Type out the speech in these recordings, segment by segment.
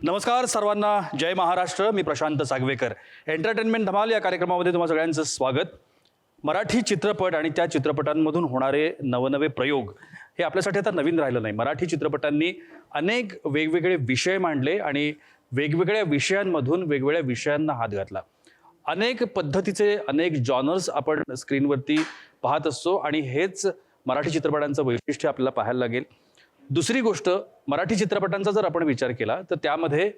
नमस्कार सर्वांना, जय महाराष्ट्र. मी प्रशांत सागवेकर. एंटरटेनमेंट धमाल या कार्यक्रमामध्ये तुम्हा सगळ्यांचं स्वागत. मराठी चित्रपट आणि त्या चित्रपटांमधून होणारे नवनवे प्रयोग हे आपल्यासाठी आता नवीन राहिलं नाही. मराठी चित्रपटांनी अनेक वेगवेगळे विषय मांडले आणि वेगवेगळ्या विषयांमधून वेगवेगळ्या विषयांना हात घातला. अनेक पद्धतीचे अनेक जॉनर्स आपण स्क्रीनवरती पाहत असतो आणि हेच मराठी चित्रपटांचं वैशिष्ट्य आपल्याला पाहायला लागेल. दुसरी गोष्ट, मराठी चित्रपटांचा जर आपण विचार केला तर त्यामध्ये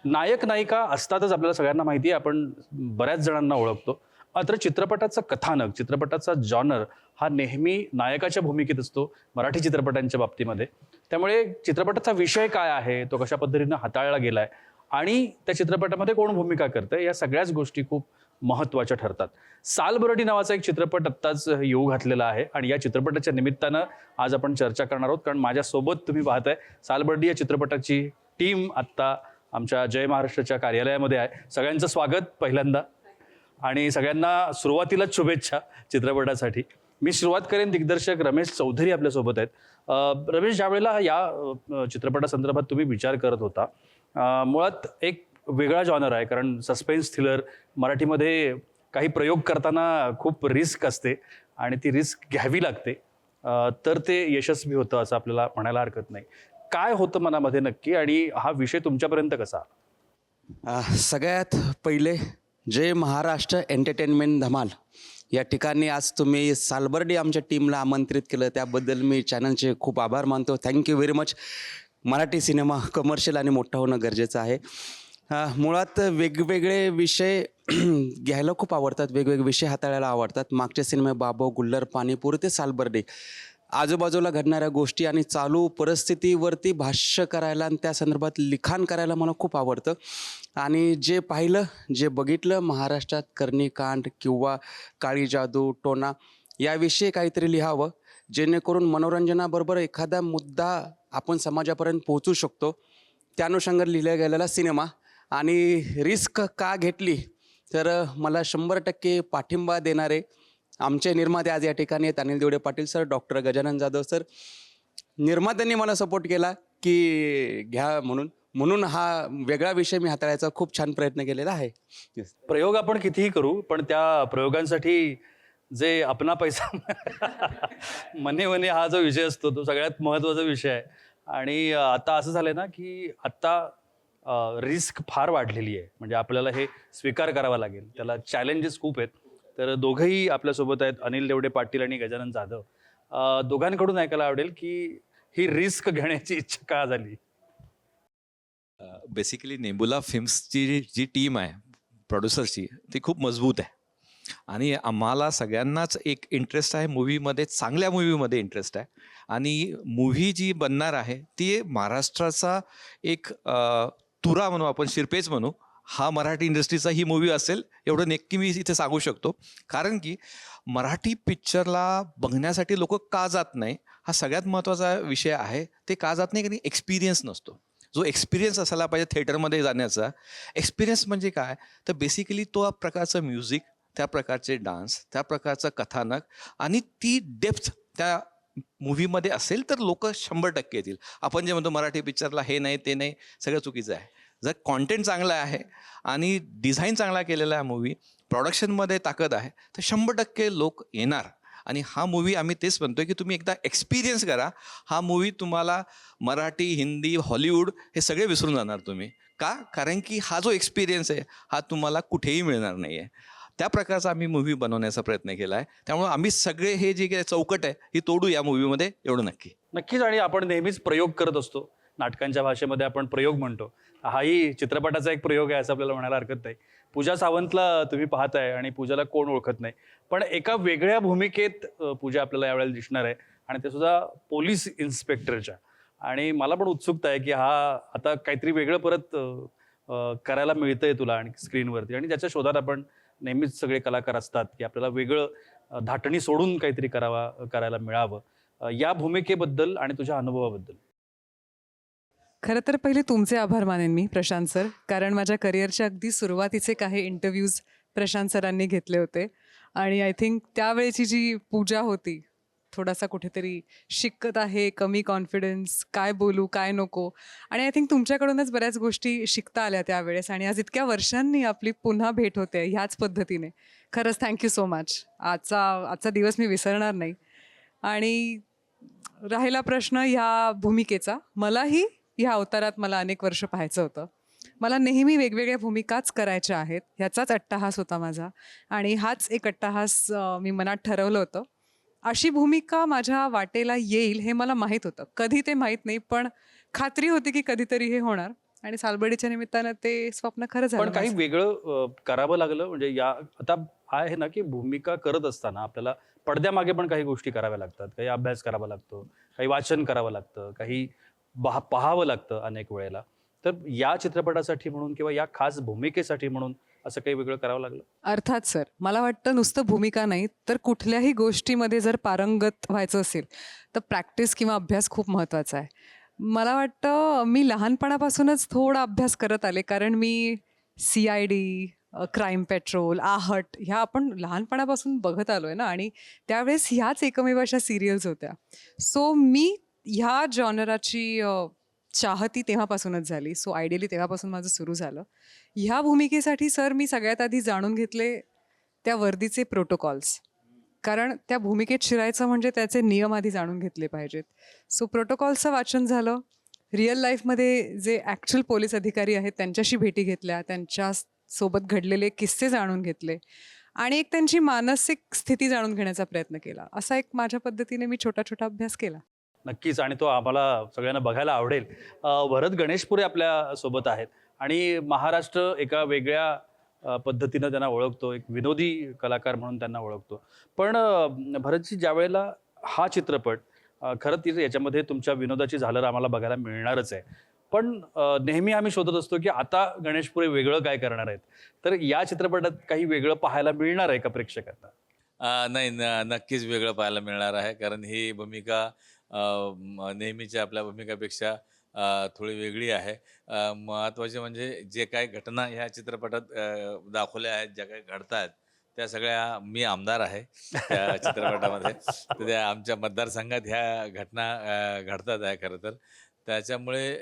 नायक नायिका असतातच, आपल्याला सगळ्यांना माहिती आहे, आपण बऱ्याच जणांना ओळखतो. मात्र चित्रपटाचं कथानक, चित्रपटाचा जॉनर हा नेहमी नायकाच्या भूमिकेत असतो मराठी चित्रपटांच्या बाबतीमध्ये. त्यामुळे चित्रपटाचा विषय काय आहे, तो कशा पद्धतीनं हाताळला गेलाय आणि त्या चित्रपटामध्ये कोण भूमिका करतंय, या सगळ्याच गोष्टी खूप महत्त्वाच्या ठरतात. सालबर्डी नावाचा एक चित्रपट आत्ताच येऊ घातलेला आहे आणि या चित्रपटाच्या निमित्तानं आज आपण चर्चा करणार आहोत. कारण माझ्यासोबत तुम्ही पाहताय सालबर्डी या चित्रपटाची टीम आत्ता आमच्या जय महाराष्ट्राच्या कार्यालयामध्ये आहे. सगळ्यांचं स्वागत पहिल्यांदा आणि सगळ्यांना सुरुवातीलाच शुभेच्छा चित्रपटासाठी. मी सुरुवात करेन, दिग्दर्शक रमेश चौधरी आपल्यासोबत आहेत. रमेश, ज्यावेळेला या चित्रपटासंदर्भात तुम्ही विचार करत होता, मुळात एक वेगळा जॉनर आहे, कारण सस्पेन्स थ्रिलर मराठीमध्ये काही प्रयोग करताना खूप रिस्क असते आणि ती रिस्क घ्यावी लागते, तर ते यशस्वी होतं असं आपल्याला म्हणायला हरकत नाही. काय होतं मनामध्ये नक्की आणि हा विषय तुमच्यापर्यंत कसा? सगळ्यात पहिले जय महाराष्ट्र एंटरटेनमेंट धमाल या ठिकाणी आज तुम्ही सालबर्डी आमच्या टीमला आमंत्रित केलं, त्याबद्दल मी चॅनलचे खूप आभार मानतो. Thank you very much. Marathi cinema commercial आणि मोठा होणं गरजेचं आहे. मुळात वेगवेगळे विषय घ्यायला खूप आवडतात, वेगवेगळे विषय हाताळायला आवडतात. मागचे सिनेमे बाबो, गुल्लर, पाणीपुरी ते सालबर्डी, आजूबाजूला घडणाऱ्या गोष्टी आणि चालू परिस्थितीवरती भाष्य करायला आणि त्या संदर्भात लिखाण करायला मला खूप आवडतं. आणि जे पाहिलं, जे बघितलं, महाराष्ट्रात कर्णीकांड किंवा काळी जादू, टोना याविषयी काहीतरी लिहावं, जेणेकरून मनोरंजनाबरोबर एखादा मुद्दा आपण समाजापर्यंत पोहोचू शकतो, त्या अनुषंगाने लिहिला गेलेला सिनेमा. आणि रिस्क का घेतली तर मला 100% पाठिंबा देणारे आमचे निर्माते आज या ठिकाणी आहेत. Anil Devde Patil sir, doctor Gajanan Jadhav sir. निर्मात्यांनी मला सपोर्ट केला की घ्या म्हणून हा वेगळा विषय मी हाताळायचा खूप छान प्रयत्न केलेला आहे. प्रयोग आपण कितीही करू, पण त्या प्रयोगांसाठी जे अपना पैसा मने मने हा जो विषय असतो तो सगळ्यात महत्त्वाचा विषय आहे. आणि आता असं झालंय ना की आत्ता रिस्क फार वाढलेली आहे, म्हणजे आपल्याला हे स्वीकार करावा लागेल, त्याला चॅलेंजेस खूप आहेत. तर दोघंही आपल्यासोबत आहेत, अनिल देवडे पाटील आणि गजानन जाधव. दोघांकडून ऐकायला आवडेल की ही रिस्क घेण्याची इच्छा का झाली? बेसिकली नेबुला फिल्म्सची जी टीम आहे प्रोड्युसर्सची, ती खूप मजबूत आहे आणि आम्हाला सगळ्यांनाच एक इंटरेस्ट आहे मूवीमध्ये, चांगल्या मूवीमध्ये इंटरेस्ट आहे. आणि मूव्ही जी बनणार आहे ती महाराष्ट्राचा एक तुरा म्हणू, आपण शिरपेच म्हणू, हा मराठी इंडस्ट्रीचा ही मूवी असेल एवढं नक्की मी इथे सांगू शकतो. कारण की मराठी पिक्चरला बघण्यासाठी लोक का जात नाही, हा सगळ्यात महत्त्वाचा विषय आहे. ते का जात नाही, कारण एक्सपिरियन्स नसतो. जो एक्सपिरियन्स असायला पाहिजे थिएटरमध्ये जाण्याचा, एक्सपिरियन्स म्हणजे काय तर बेसिकली तो प्रकारचं म्युझिक, त्या प्रकारचे डान्स, त्या प्रकारचं कथानक आणि ती डेप्थ त्या मूवीमध्ये असेल तर लोक 100% येतील. आपण जे म्हणतो मराठी पिक्चरला हे नाही ते नाही, सगळं चुकीचं आहे. जर कॉन्टेंट चांगलं आहे आणि डिझाईन चांगला केलेला आहे, मूवी प्रोडक्शनमध्ये ताकद आहे, तर 100% लोक येणार. आणि हा मूवी आम्ही तेच म्हणतोय की तुम्ही एकदा एक्सपिरियन्स करा. हा मूवी तुम्हाला मराठी, हिंदी, हॉलिवूड हे सगळे विसरून जाणार तुम्ही. का? कारण की हा जो एक्सपिरियन्स आहे हा तुम्हाला कुठेही मिळणार नाही आहे. त्या प्रकारचा आम्ही मूवी बनवण्याचा प्रयत्न केला आहे. त्यामुळे आम्ही सगळे हे जे काही चौकट आहे ही तोडू या मूवीमध्ये, एवढं नक्की. नक्कीच. आणि आपण नेहमीच प्रयोग करत असतो, नाटकांच्या भाषेमध्ये आपण प्रयोग म्हणतो. हाही चित्रपटाचा एक प्रयोग आहे असं आपल्याला म्हणायला हरकत नाही. पूजा सावंतला तुम्ही पाहताय आणि पूजाला कोण ओळखत नाही, पण एका वेगळ्या भूमिकेत पूजा आपल्याला यावेळेला दिसणार आहे आणि ते सुद्धा पोलीस इन्स्पेक्टरच्या. आणि मला पण उत्सुकता आहे की हा आता काहीतरी वेगळं परत करायला मिळतंय तुला आणि स्क्रीनवरती, आणि त्याच्या शोधात आपण नेहमीच सगळे कलाकार असतात की आपल्याला वेगळं धाटणी सोडून काहीतरी करायला मिळावं. या भूमिकेबद्दल आणि तुझ्या अनुभवाबद्दल. खरं तर पहिले तुमचे आभार मानेन मी प्रशांत सर, कारण माझ्या करिअरच्या अगदी सुरुवातीचे काही इंटरव्ह्यूज प्रशांत सरांनी घेतले होते आणि आय थिंक त्यावेळेची जी पूजा होती थोडासा कुठेतरी शिकत आहे, कमी कॉन्फिडन्स, काय बोलू, काय नको. आणि आय थिंक तुमच्याकडूनच बऱ्याच गोष्टी शिकता आल्या त्यावेळेस आणि आज इतक्या वर्षांनी आपली पुन्हा भेट होते ह्याच पद्धतीने. खरंच थँक्यू सो मच. आजचा दिवस मी विसरणार नाही. आणि राहिला प्रश्न ह्या भूमिकेचा, मलाही ह्या अवतारात मला अनेक वर्ष पाहायचं होतं. मला नेहमी वेगवेगळ्या भूमिकाच करायच्या आहेत, ह्याचाच अट्टाहास होता माझा. आणि हाच एक अट्टाहास मी मनात ठरवलं होतं. अशी भूमिका माझ्या वाटेला येईल हे मला माहीत होतं. कधी ते माहीत नाही, पण खात्री होती की कधीतरी हे होणार. आणि सालबर्डीच्या निमित्तानं ते स्वप्न खरं झालं पण काही माझं. वेगळं करावं लागलं म्हणजे या आता आहे ना की भूमिका करत असताना आपल्याला पडद्यामागे पण काही गोष्टी कराव्या लागतात, काही अभ्यास करावा लागतो, काही वाचन करावं लागतं, काही पाहावं लागतं अनेक वेळेला. तर या चित्रपटासाठी म्हणून किंवा या खास भूमिकेसाठी म्हणून असं काही वेगळं करावं लागलं? अर्थात सर. मला वाटतं नुसतं भूमिका नाही, तर कुठल्याही गोष्टीमध्ये जर पारंगत व्हायचं असेल, तर प्रॅक्टिस किंवा अभ्यास खूप महत्त्वाचा आहे. मला वाटतं मी लहानपणापासूनच थोडा अभ्यास करत आले, कारण मी CID, क्राईम पेट्रोल, आहट ह्या आपण लहानपणापासून बघत आलोय ना आणि त्यावेळेस ह्याच एकमेव अशा सिरियल्स होत्या. सो मी ह्या जॉनराची चाहती तेव्हापासूनच झाली. सो आयडियली तेव्हापासून माझं सुरू झालं. ह्या भूमिकेसाठी सर मी सगळ्यात आधी जाणून घेतले त्या वर्दीचे प्रोटोकॉल्स. कारण त्या भूमिकेत शिरायचं म्हणजे त्याचे नियम आधी जाणून घेतले पाहिजेत. सो प्रोटोकॉल्सचं वाचन झालं. रिअल लाईफमध्ये जे ॲक्च्युअल पोलीस अधिकारी आहेत त्यांच्याशी भेटी घेतल्या, त्यांच्या सोबत घडलेले किस्से जाणून घेतले आणि एक त्यांची मानसिक स्थिती जाणून घेण्याचा प्रयत्न केला. असा एक माझ्या पद्धतीने मी छोटा-छोटा अभ्यास केला. नक्कीच आणि तो आम्हाला सगळ्यांना बघायला आवडेल. भरत गणेशपुरे आपल्या सोबत आहेत आणि महाराष्ट्र एका वेगळ्या पद्धतीनं त्यांना ओळखतो, एक विनोदी कलाकार म्हणून त्यांना ओळखतो. पण भरतजी ज्यावेळेला हा चित्रपट खरं तर याच्यामध्ये तुमच्या विनोदाची झालर आम्हाला बघायला मिळणारच आहे. पण नेहमी आम्ही शोधत असतो की आता गणेशपुरे वेगळं काय करणार आहेत. तर या चित्रपटात काही वेगळं पाहायला मिळणार आहे का प्रेक्षकांना? नाही नक्कीच वेगळं पाहायला मिळणार आहे कारण ही भूमिका नेहमीच्या आपल्या भूमिकापेक्षा थोडी वेगळी आहे. महत्त्वाचे म्हणजे जे काही घटना ह्या चित्रपटात दाखवल्या आहेत, ज्या काही घडत आहेत, त्या सगळ्या मी आमदार आहे त्या चित्रपटामध्ये. तर त्या आमच्या मतदारसंघात ह्या घटना घडतात आहे खरं तर. त्याच्यामुळे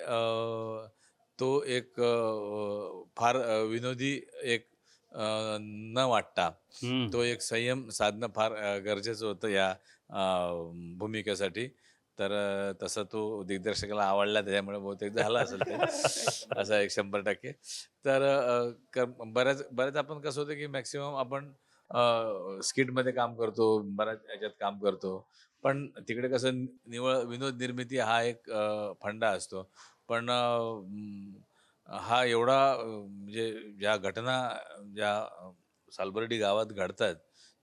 तो एक फार विनोदी एक न वाटता तो एक संयम साधणं फार गरजेचं होतं या भूमिकेसाठी. तर तसं तो दिग्दर्शकाला आवडला त्याच्यामुळे बहुतेक झालं असेल ते असं एक 100%. तर बऱ्याच बऱ्याच आपण कसं होतं की मॅक्सिमम आपण स्किटमध्ये काम करतो, बऱ्याच ह्याच्यात काम करतो. पण तिकडे कसं निव्वळ विनोद निर्मिती हा एक फंडा असतो. पण हा एवढा म्हणजे ज्या घटना ज्या सालबर्डी गावात घडतात,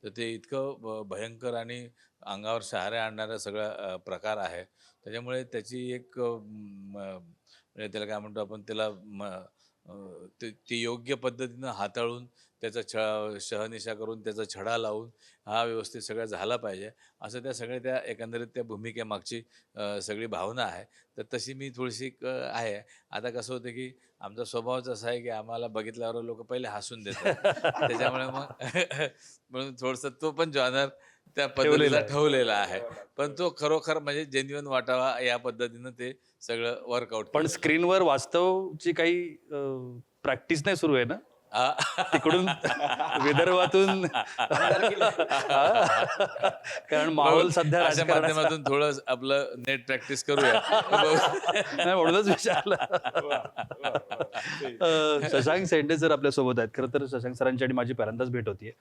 तर ते इतकं भयंकर आणि अंगावर शहारे आणणारा सगळा प्रकार आहे. त्याच्यामुळे त्याची एक म्हणजे त्याला काय म्हणतो आपण त्याला ते योग्य पद्धतीनं हाताळून त्याचा शहनिशा करून त्याचा छडा लावून हा व्यवस्थित सगळं झाला पाहिजे, असं त्या एकंदरीत त्या भूमिकेमागची सगळी भावना आहे. तर तशी मी थोडीशी आहे. आता कसं होतं की आमचा स्वभावच असा आहे की आम्हाला बघितल्यावर लोकं पहिले हसून देतात. त्याच्यामुळे मग म्हणून थोडंसं तो पण जॉनर त्या ठेवलेला पद्धतीचा आहे. ठेवलेला आहे. पण तो खरोखर म्हणजे जेन्युइन वाटावा या पद्धतीनं ते सगळं वर्कआउट पण स्क्रीनवर वास्तवची काही प्रॅक्टिस नाही सुरू आहे ना? तिकडून विदर्भातून कारण माहोल सध्या अशा राजकारणाचा माध्यमातून थोडं आपलं नेट प्रॅक्टिस करूया. नाही म्हणूनच विचारलं. शशांक शेंडे सर आपल्या सोबत आहेत. खरं तर शशांक सरांची आणि माझी पहिल्यांदाच भेट होतीये.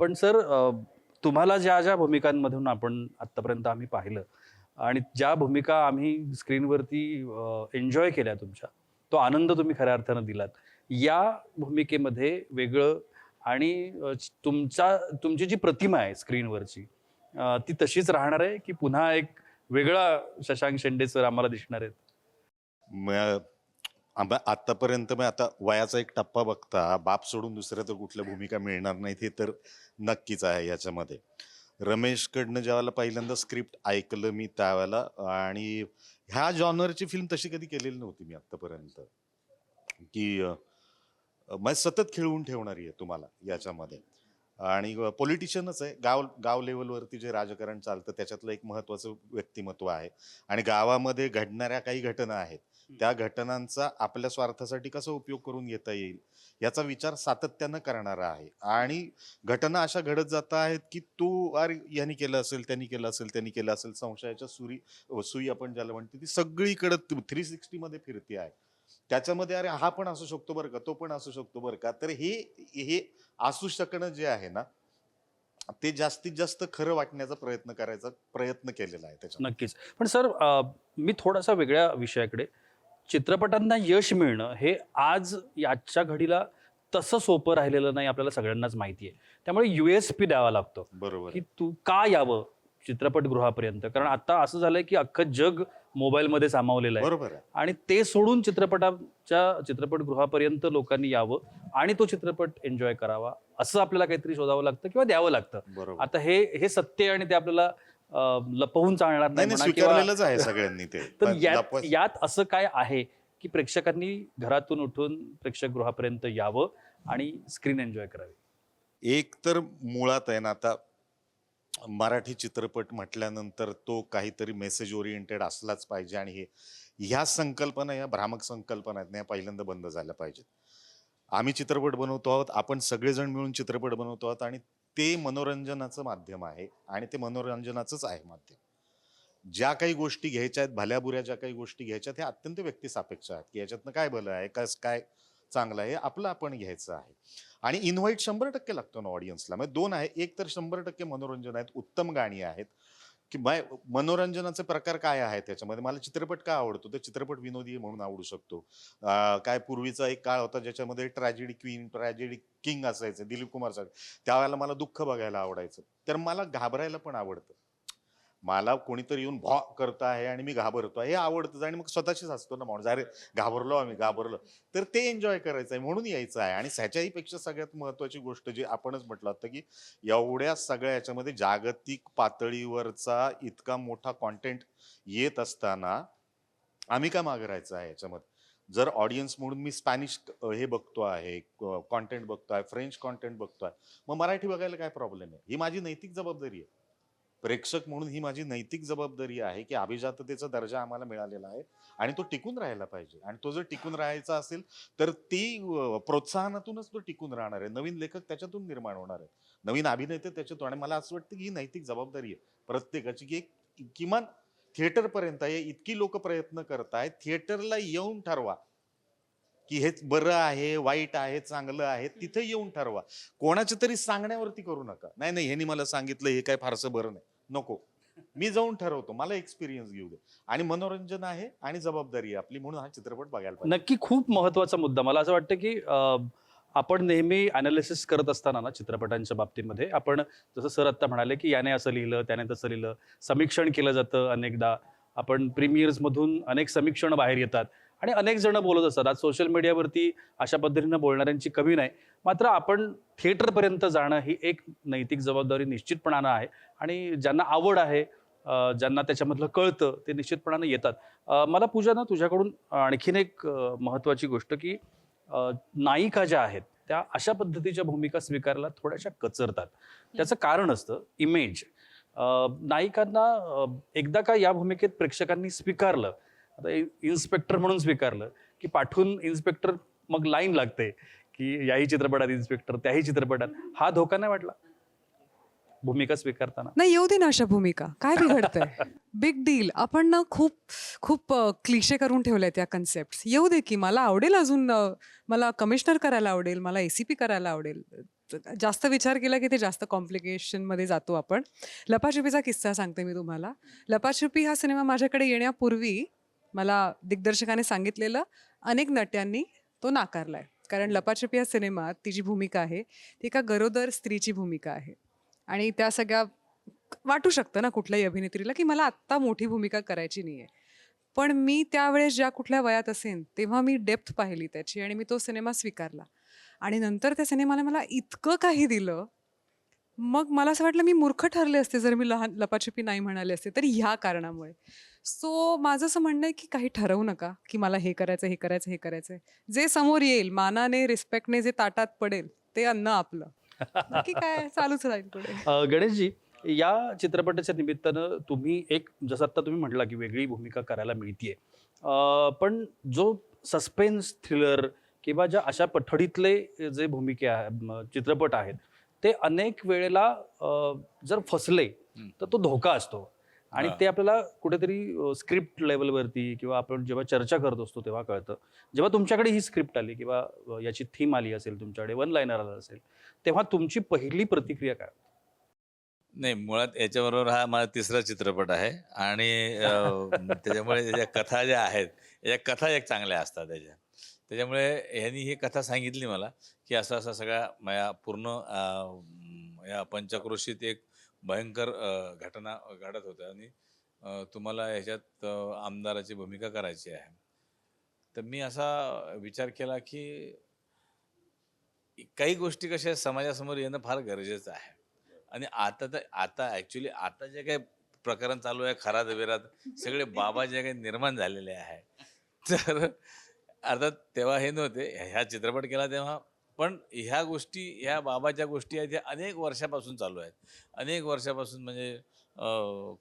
पण सर तुम्हाला ज्या ज्या भूमिकांमधून आपण आत्तापर्यंत आम्ही पाहिलं आणि ज्या भूमिका आम्ही स्क्रीनवरती एन्जॉय केल्या तुमच्या, तो आनंद तुम्ही खऱ्या अर्थानं दिलात. या भूमिकेमध्ये वेगळं आणि तुमची जी प्रतिमा आहे स्क्रीनवरची ती तशीच राहणार आहे की पुन्हा एक वेगळा शशांक शेंडे सर आम्हाला दिसणार आहेत? आतापर्यंत मग आता वयाचा एक टप्पा बघता बाप सोडून दुसऱ्या तर कुठल्या भूमिका मिळणार नाहीत हे तर नक्कीच आहे याच्यामध्ये. रमेशकडनं ज्यावेळेला पहिल्यांदा स्क्रिप्ट ऐकलं मी त्यावेळेला, आणि ह्या जॉनरची फिल्म तशी कधी केलेली नव्हती मी आत्तापर्यंत, की म्हणजे सतत खेळवून ठेवणारी आहे तुम्हाला याच्यामध्ये. आणि पॉलिटिशियनच आहे. गाव लेवलवरती जे राजकारण चालतं त्याच्यातलं एक महत्त्वाचं व्यक्तिमत्व आहे. आणि गावामध्ये घडणाऱ्या काही घटना आहेत, त्या घटनांचा आपल्या स्वार्थासाठी कसा उपयोग करून घेता येईल याचा विचार सातत्यानं करणारा आहे. आणि घटना अशा घडत जात आहेत की तू अरे यांनी केलं असेल, त्यांनी केलं असेल, त्यांनी केलं असेल, संशयाच्या सुई आपण ज्याला म्हणतो ती सगळीकडे 360 मध्ये फिरते आहे. त्याच्यामध्ये अरे हा पण असू शकतो बरं का, तो पण असू शकतो बरं का. तर हे हे असू शकणं जे आहे ना, ते जास्तीत जास्त खरं वाटण्याचा करायचा प्रयत्न केलेला आहे त्याच्यात. नक्कीच. पण सर मी थोडासा वेगळ्या विषयाकडे, चित्रपटांना यश मिळणं हे आज याच्या घडीला तसं सोपं राहिलेलं नाही, आपल्याला सगळ्यांनाच माहिती आहे. त्यामुळे USP द्यावा लागतो बरोबर की आहे. तू का यावं चित्रपटगृहापर्यंत. कारण आता असं झालंय की अख्खं जग मोबाईलमध्ये सामावलेलं आहे बरोबर आहे. आणि ते सोडून चित्रपटगृहापर्यंत लोकांनी यावं आणि तो चित्रपट एन्जॉय करावा, असं आपल्याला काहीतरी शोधावं लागतं किंवा द्यावं लागतं. बरोबर. आता हे सत्य आहे आणि ते आपल्याला लपवून चालणार नाही नाही नाही, म्हणा किंवा स्वीकारलेलंच आहे सगळ्यांनी ते. तर पण यात असं काय आहे की प्रेक्षकांनी घरातून उठून प्रेक्षकगृहापर्यंत यावं आणि स्क्रीन एन्जॉय करावी. एक तर मुळात आहे ना, आता मराठी चित्रपट म्हटल्यानंतर तो काहीतरी मेसेज ओरिएंटेड असलाच पाहिजे. आणि ह्या संकल्पना, या भ्रामक संकल्पना आहेत ना, या पहिल्यांदा बंद झाल्या पाहिजेत. आम्ही चित्रपट बनवतो आहोत, आपण सगळेजण मिळून चित्रपट बनवतो आहोत आणि ते मनोरंजनाचं माध्यम आहे आणि ते मनोरंजनाचंच आहे माध्यम. ज्या काही गोष्टी घ्यायच्या आहेत, भल्याबुऱ्या ज्या काही गोष्टी घ्यायच्या आहेत, ह्या अत्यंत व्यक्तिसापेक्ष आहेत की याच्यातनं काय भलं आहे, काय चांगलं आहे, आपलं आपण घ्यायचं आहे. आणि इन्व्हाइट 100% लागतो ना ऑडियन्सला. म्हणजे दोन आहे, एक तर 100% मनोरंजन आहेत, उत्तम गाणी आहेत की मनोरंजनाचे प्रकार काय आहेत त्याच्यामध्ये. मला चित्रपट का आवडतो, तर चित्रपट विनोदी म्हणून आवडू शकतो. काय पूर्वीचा एक काळ होता ज्याच्यामध्ये ट्रॅजेडी क्वीन, ट्रॅजेडी किंग असायचं, दिलीप कुमार साहेब. त्यावेळेला मला दुःख बघायला आवडायचं. तर मला घाबरायला पण आवडतं. मला कोणीतरी येऊन भॉ करत आहे आणि मी घाबरतो हे आवडतं. आणि मग स्वतःशीच असतो ना माणूस, अरे घाबरलो आम्ही, घाबरलो. तर ते एन्जॉय करायचं आहे म्हणून यायचं आहे. आणि ह्याच्याही पेक्षा सगळ्यात महत्वाची गोष्ट जी आपणच म्हटलं होतं की एवढ्या सगळ्या याच्यामध्ये जागतिक पातळीवरचा इतका मोठा कॉन्टेंट येत असताना आम्ही का मागे राहायचं आहे याच्यामध्ये. जर ऑडियन्स म्हणून मी स्पॅनिश हे बघतो आहे, कॉन्टेंट बघतोय, फ्रेंच कॉन्टेंट बघतोय, मग मराठी बघायला काय प्रॉब्लेम आहे. ही माझी नैतिक जबाबदारी आहे. प्रेक्षक म्हणून ही माझी नैतिक जबाबदारी आहे की अभिजाततेचा दर्जा आम्हाला मिळालेला आहे आणि तो टिकून राहायला पाहिजे. आणि तो जर टिकून राहायचा असेल तर ती प्रोत्साहनातूनच तो टिकून राहणार आहे. नवीन लेखक त्याच्यातून निर्माण होणार आहे, नवीन अभिनेते त्याच्यातून. आणि मला असं वाटतं की ही नैतिक जबाबदारी आहे प्रत्येकाची की एक किमान थिएटर पर्यंत इतकी लोक प्रयत्न करतायत, थिएटरला येऊन ठरवा की हे बरं आहे, वाईट आहे, चांगलं आहे, तिथे येऊन ठरवा. कोणाच्या तरी सांगण्यावरती करू नका. नाही नाही ह्यांनी मला सांगितलं हे काय फारसं बरं नाही, नको, मी जाऊन ठरवतो, मला एक्सपिरियन्स घेऊ दे. आणि मनोरंजन आहे आणि जबाबदारी आहे आपली, म्हणून हा चित्रपट बघायला पाहिजे. नक्की खूप महत्वाचा मुद्दा. मला असं वाटतं की आपण नेहमी अनालिसिस करत असताना ना चित्रपटांच्या बाबतीमध्ये, आपण जसं सर आत्ता म्हणाले की याने असं लिहिलं, त्याने तसं लिहिलं, समीक्षण केलं जातं अनेकदा. आपण प्रीमियर्समधून अनेक समीक्षण बाहेर येतात आणि अनेक जण बोलत असतात. आज सोशल मीडियावरती अशा पद्धतीनं बोलणाऱ्यांची कमी नाही. मात्र आपण थिएटरपर्यंत जाणं ही एक नैतिक जबाबदारी निश्चितपणानं आहे. आणि ज्यांना आवड आहे, ज्यांना त्याच्यामधलं कळतं, ते निश्चितपणानं येतात. मला पूजा ना तुझ्याकडून आणखीन एक महत्त्वाची गोष्ट की नायिका ज्या आहेत त्या अशा पद्धतीच्या भूमिका स्वीकारायला थोड्याशा कचरतात. त्याचं कारण असतं इमेज. नायिकांना एकदा का या भूमिकेत प्रेक्षकांनी स्वीकारलं, आता इन्स्पेक्टर म्हणून स्वीकारलं की पाठवून इन्स्पेक्टर मग लाईन लागते की याही चित्रपटात इन्स्पेक्टर, त्याही चित्रपटात. हा धोका नाही वाटला भूमिका स्वीकारताना? नाही, येऊ दे ना अशा भूमिका, काय बिघडतंय. Big deal. आपण ना खूप खूप क्लिशे करून ठेवल्या त्या कन्सेप्ट. येऊ दे की, मला आवडेल अजून, मला कमिशनर करायला आवडेल, मला ACP करायला आवडेल. जास्त विचार केला की ते जास्त कॉम्प्लिकेशनमध्ये जातो आपण. लपाछुपीचा किस्सा सांगते मी तुम्हाला. लपाछुपी हा सिनेमा माझ्याकडे येण्यापूर्वी मला दिग्दर्शकाने सांगितलेलं, अनेक नट्यांनी तो नाकारलाय. कारण लपाछुपी या सिनेमात ती जी भूमिका आहे ती एका गरोदर स्त्रीची भूमिका आहे. आणि त्या सगळ्या वाटू शकतं ना कुठल्याही अभिनेत्रीला की मला आत्ता मोठी भूमिका करायची नाही आहे. पण मी त्यावेळेस ज्या कुठल्या वयात असेन तेव्हा मी डेप्थ पाहिली त्याची आणि मी तो सिनेमा स्वीकारला. आणि नंतर त्या सिनेमाने मला इतकं काही दिलं, मग मला असं वाटलं मी मूर्ख ठरले असते जर मी लपाछुपी नाही म्हणाले असते. तर ह्या कारणामुळे. सो माझं असं म्हणणं आहे की काही ठरवू नका की मला हे करायचं, हे करायचं, हे करायचं. जे समोर येईल, मानाने, रिस्पेक्टने जे ताटात पडेल ते अन्न आपलं. बाकी काय चालूच राहील पुढे. गणेशजी, या चित्रपटाच्या निमित्तानं तुम्ही एक, जसं आता तुम्ही म्हटला की वेगळी भूमिका करायला मिळतीये, पण जो सस्पेन्स थ्रिलर किंवा ज्या अशा पठडीतले जे चित्रपट आहेत ते अनेक वेळेला जर फसले तर तो धोका असतो आणि ते आपल्याला कुठेतरी स्क्रिप्ट लेवलवरती किंवा आपण जेव्हा चर्चा करत असतो तेव्हा कळतं. जेव्हा तुमच्याकडे ही स्क्रिप्ट आली किंवा याची थीम आली असेल, तुमच्याकडे वन लाईनर आला असेल, तेव्हा तुमची पहिली प्रतिक्रिया काय? नाही, मुळात याच्याबरोबर हा माझा तिसरा चित्रपट आहे आणि त्याच्यामुळे त्याच्या कथा ज्या आहेत, या कथा एक चांगल्या असतात त्याच्यामुळे ह्यांनी ही कथा सांगितली मला की असं असं सगळ्या माझ्या पूर्ण या पंचक्रोशीत एक भयंकर घटना घडत होत्या आणि तुम्हाला ह्याच्यात आमदाराची भूमिका करायची आहे. तर मी असा विचार केला की काही गोष्टी कशा समाजासमोर येणं फार गरजेचं आहे आणि आता ॲक्च्युली आता जे काही प्रकरण चालू आहे, खरात विरात सगळे बाबा जे काही निर्माण झालेले आहे, तर अर्थात तेव्हा हे नव्हते, ह्या चित्रपट केला तेव्हा, पण ह्या गोष्टी, ह्या बाबाच्या गोष्टी आहेत, ह्या अनेक वर्षापासून चालू आहेत. अनेक वर्षापासून म्हणजे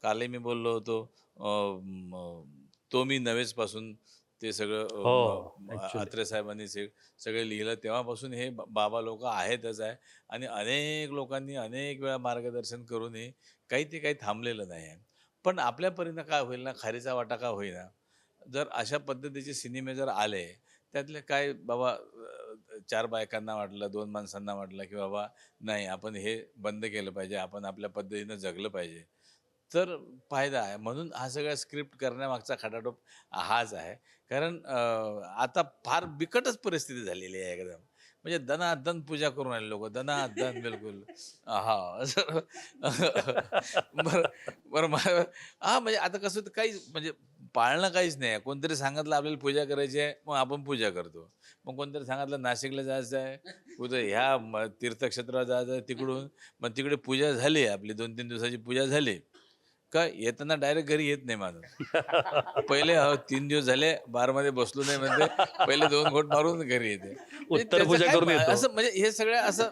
कालही मी बोललो होतो, तो मी नवेचपासून ते सगळं अत्रे साहेबांनी सगळे लिहिलं, तेव्हापासून हे बाबा लोक आहेतच आहे आणि अनेक लोकांनी अनेक वेळा मार्गदर्शन करूनही काही थांबलेलं नाही आहे. पण आपल्या परीनं काय होईल ना, खारीचा वाटा का होईना, जर अशा पद्धतीचे सिनेमे जर आले, त्यातले काय बाबा 4 बायकांना वाटलं, 2 माणसांना वाटलं की बाबा नाही, आपण हे बंद केलं पाहिजे, आपण आपल्या पद्धतीनं जगलं पाहिजे, तर फायदा आहे. म्हणून हा सगळा स्क्रिप्ट करण्यामागचा खटाटोप हाच आहे. कारण आता फार बिकटच परिस्थिती झालेली आहे एकदम. म्हणजे दनादन पूजा करून आले लोक, दनादन बिलकुल. हा सर. बरं बरं म्हणजे आता कसं होतं, काही म्हणजे पाळणं काहीच नाही आहे. कोणतरी सांगितलं आपल्याला पूजा करायची आहे, मग आपण पूजा करतो. मग कोणतरी सांगितलं नाशिकला जायचं आहे, कुठं ह्या तीर्थक्षेत्राला जायचं आहे, तिकडून मग तिकडे पूजा झाली, आपली 2-3 दिवसाची पूजा झाली का येताना डायरेक्ट घरी येत नाही माणूस. पहिले 3 दिवस झाले बारमध्ये बसलो नाही म्हणते, पहिले 2 घोट मारून घरी येते. म्हणजे उत्तर पूजा त्याचं करून काय येतो. असं, म्हणजे हे सगळं असं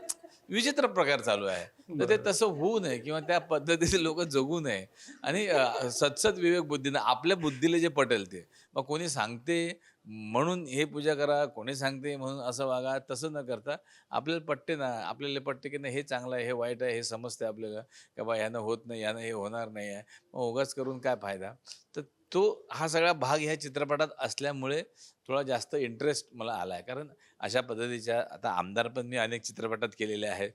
विचित्र प्रकार चालू आहे. तर ते तसं होऊ नये किंवा त्या पद्धतीचे लोक जगू नये आणि सत्सत विवेक बुद्धीनं आपल्या बुद्धीला जे पटेल ते, मग कोणी सांगते म्हणून हे पूजा करा, कोणी सांगते म्हणून असं वागा, तसं न करता आपल्याला पटते ना, आपल्याला पटते की नाही हे चांगलं आहे, हे वाईट आहे, हे समजते आपल्याला की बा ह्यानं होत नाही, ह्यानं हे होणार नाही आहे, मग उगाच करून काय फायदा. तर तो हा सगळा भाग ह्या चित्रपटात असल्यामुळे थोडा जास्त इंटरेस्ट मला आला आहे. कारण अशा पद्धतीच्या आता आमदार पण मी अनेक चित्रपटात केलेले आहे,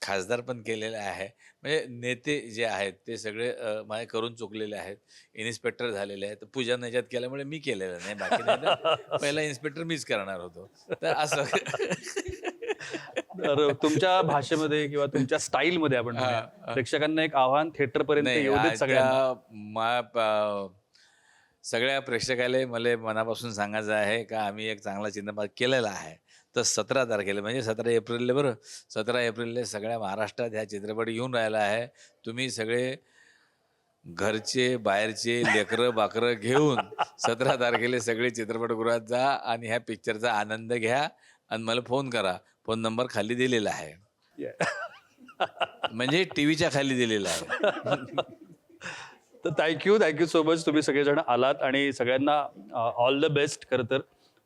खासदार पण केलेले आहे, म्हणजे नेते जे आहेत ते सगळे माझे करून चुकलेले आहेत, इन्स्पेक्टर झालेले आहेत. पूजा याच्यात केल्यामुळे मी केलेलं नाही, बाकी नाही तर पहिला इन्स्पेक्टर मीच करणार होतो. तर असं तर तुमच्या भाषेमध्ये किंवा तुमच्या स्टाईलमध्ये आपण म्हणूया, प्रेक्षकांना एक आव्हान थिएटर पर्यंत नाही, येऊ देत सगळ्यांना. सगळ्या प्रेक्षकाला मला मनापासून सांगायचं आहे का आम्ही एक चांगला चित्रपट केलेला आहे. तर 17 तारखेला म्हणजे 17 एप्रिलला, बरं 17 एप्रिलला सगळ्या महाराष्ट्रात ह्या चित्रपट येऊन राहिला आहे. तुम्ही सगळे घरचे बाहेरचे लेकरं बाकरं घेऊन 17 तारखेला सगळे चित्रपटगृहात जा आणि ह्या पिक्चरचा आनंद घ्या आणि मला फोन करा. फोन नंबर खाली दिलेला आहे, म्हणजे टीव्हीच्या खाली दिलेला आहे. तर थँक्यू सो मच, तुम्ही सगळेजण आलात आणि सगळ्यांना ऑल द बेस्ट खरं तर.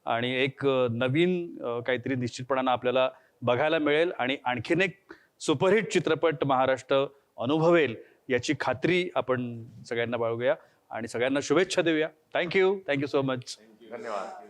आणि एक नवीन काहीतरी निश्चितपणानं आपल्याला बघायला मिळेल आणि आणखीन एक सुपरहिट चित्रपट महाराष्ट्र अनुभवेल याची खात्री आपण सगळ्यांना बाळगूया आणि सगळ्यांना शुभेच्छा देऊया. Thank you so much. धन्यवाद.